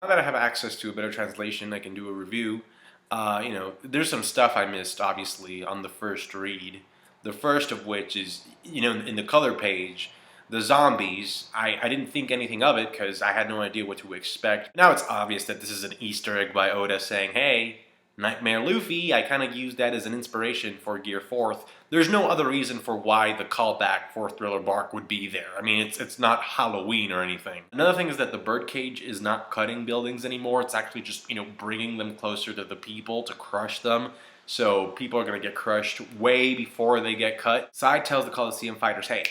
Now that I have access to a better translation, I can do a review. There's some stuff I missed, obviously, on the first read. The first of which is, in the color page, the zombies. I didn't think anything of it because I had no idea what to expect. Now it's obvious that this is an Easter egg by Oda saying, hey, Nightmare Luffy. I kind of used that as an inspiration for Gear 4th. There's no other reason for why the callback for Thriller Bark would be there. I mean, it's not Halloween or anything. Another thing is that the birdcage is not cutting buildings anymore. It's actually just, bringing them closer to the people to crush them. So people are going to get crushed way before they get cut. Side tells the Coliseum fighters, hey,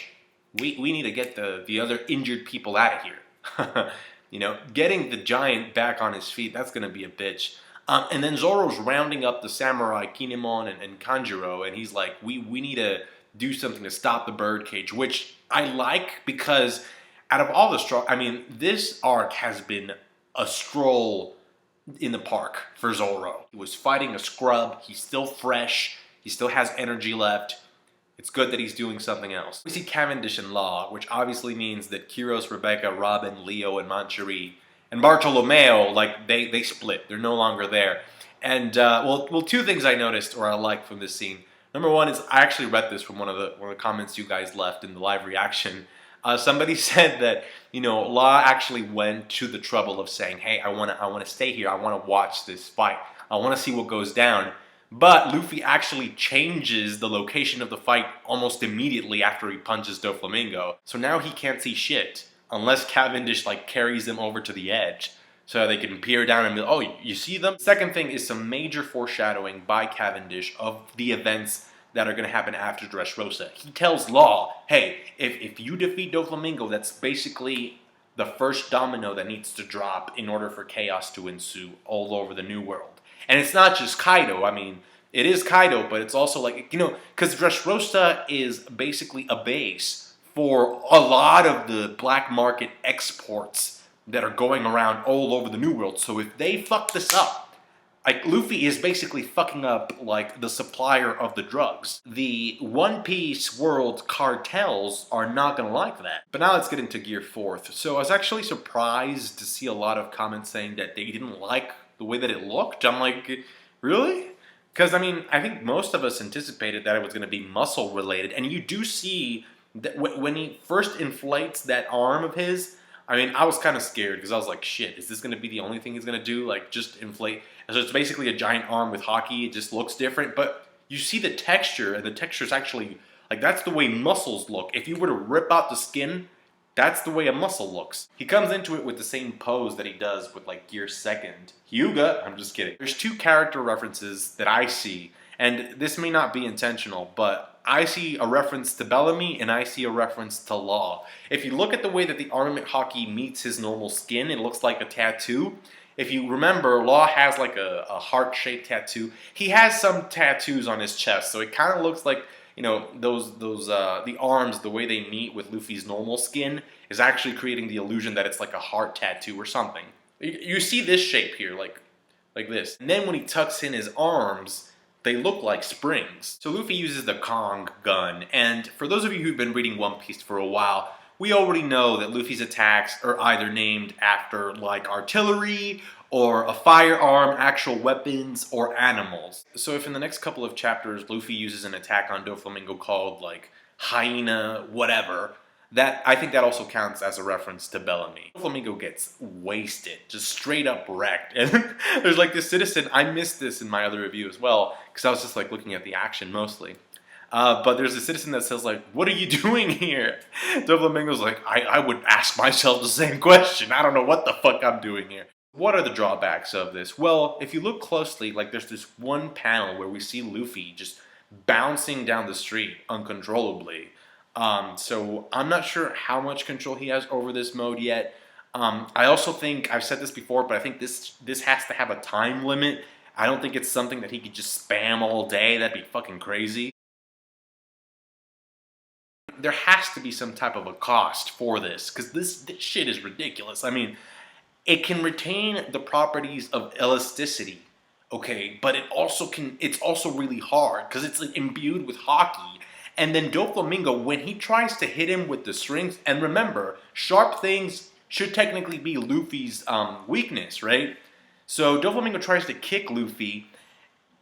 we need to get the other injured people out of here. Getting the giant back on his feet, that's going to be a bitch. And then Zoro's rounding up the samurai, Kinemon and Kanjuro, and he's like, we need to do something to stop the birdcage, which I like because out of all the this arc has been a stroll in the park for Zoro. He was fighting a scrub, he's still fresh, he still has energy left. It's good that he's doing something else. We see Cavendish and Law, which obviously means that Kiros, Rebecca, Robin, Leo, and Manchuri and Bartolomeo, they split. They're no longer there. And, two things I noticed or I liked from this scene. Number one is, I actually read this from one of the comments you guys left in the live reaction. Somebody said that, Law actually went to the trouble of saying, hey, I want to stay here. I want to watch this fight. I want to see what goes down. But Luffy actually changes the location of the fight almost immediately after he punches Doflamingo. So now he can't see shit unless Cavendish carries them over to the edge so they can peer down and be like, oh, you see them? Second thing is some major foreshadowing by Cavendish of the events that are going to happen after Dressrosa. He tells Law, hey, if you defeat Doflamingo, that's basically the first domino that needs to drop in order for chaos to ensue all over the New World. And it's not just Kaido. I mean, it is Kaido, but it's also because Dressrosa is basically a base for a lot of the black market exports that are going around all over the New World. So if they fuck this up, Luffy is basically fucking up the supplier of the drugs. The One Piece world cartels are not going to like that. But now let's get into Gear 4th. So I was actually surprised to see a lot of comments saying that they didn't like the way that it looked. I'm like, really? Because, I think most of us anticipated that it was going to be muscle related. And you do see that when he first inflates that arm of his, I was kind of scared because I was like, shit, is this going to be the only thing he's going to do? Just inflate. And so it's basically a giant arm with hockey. It just looks different. But you see the texture, and the texture is actually, that's the way muscles look. If you were to rip out the skin, that's the way a muscle looks. He comes into it with the same pose that he does with Gear 2nd. Hyuga, I'm just kidding. There's two character references that I see, and this may not be intentional, but I see a reference to Bellamy and I see a reference to Law. If you look at the way that the armament hockey meets his normal skin, it looks like a tattoo. If you remember, Law has a heart-shaped tattoo. He has some tattoos on his chest, so it kind of looks like the arms, the way they meet with Luffy's normal skin is actually creating the illusion that it's like a heart tattoo or something. You see this shape here, like this. And then when he tucks in his arms, they look like springs. So Luffy uses the Kong gun, and for those of you who've been reading One Piece for a while, we already know that Luffy's attacks are either named after artillery, or a firearm, actual weapons, or animals. So if in the next couple of chapters Luffy uses an attack on Doflamingo called hyena, whatever, I think that also counts as a reference to Bellamy. Doflamingo gets wasted, just straight up wrecked. And there's this citizen, I missed this in my other review as well, because I was just looking at the action mostly. But there's a citizen that says what are you doing here? Doflamingo's I would ask myself the same question. I don't know what the fuck I'm doing here. What are the drawbacks of this? Well, if you look closely, there's this one panel where we see Luffy just bouncing down the street uncontrollably. So I'm not sure how much control he has over this mode yet. I also think, I've said this before, but I think this has to have a time limit. I don't think it's something that he could just spam all day. That'd be fucking crazy. There has to be some type of a cost for this, because this shit is ridiculous. It can retain the properties of elasticity, okay, but it's also really hard because it's imbued with hockey. And then Doflamingo, when he tries to hit him with the strings, and remember, sharp things should technically be Luffy's weakness, right? So Doflamingo tries to kick Luffy,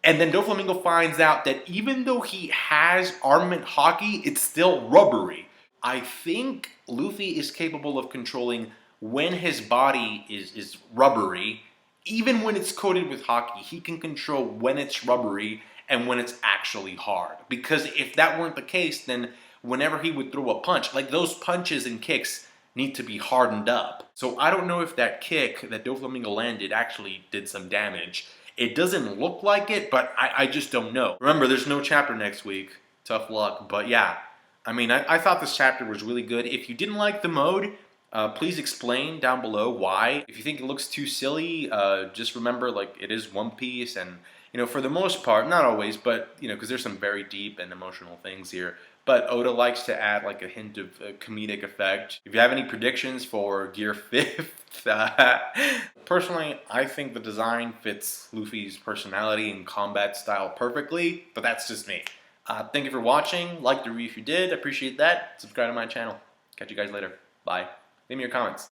and then Doflamingo finds out that even though he has armament hockey, it's still rubbery. I think Luffy is capable of controlling when his body is rubbery. Even when it's coated with hockey, he can control when it's rubbery and when it's actually hard. Because if that weren't the case, then whenever he would throw a punch, like those punches and kicks need to be hardened up. So I don't know if that kick that Doflamingo landed actually did some damage. It doesn't look like it, but I just don't know. Remember, there's no chapter next week. Tough luck. But yeah, I mean, I thought this chapter was really good. If you didn't like the mode, please explain down below why. If you think it looks too silly, just remember, like, it is One Piece, and, you know, for the most part, not always, but, you know, because there's some very deep and emotional things here. But Oda likes to add, like, a hint of comedic effect. If you have any predictions for Gear 5th, personally, I think the design fits Luffy's personality and combat style perfectly, but that's just me. Thank you for watching. Like the review if you did. Appreciate that. Subscribe to my channel. Catch you guys later. Bye. Leave me your comments.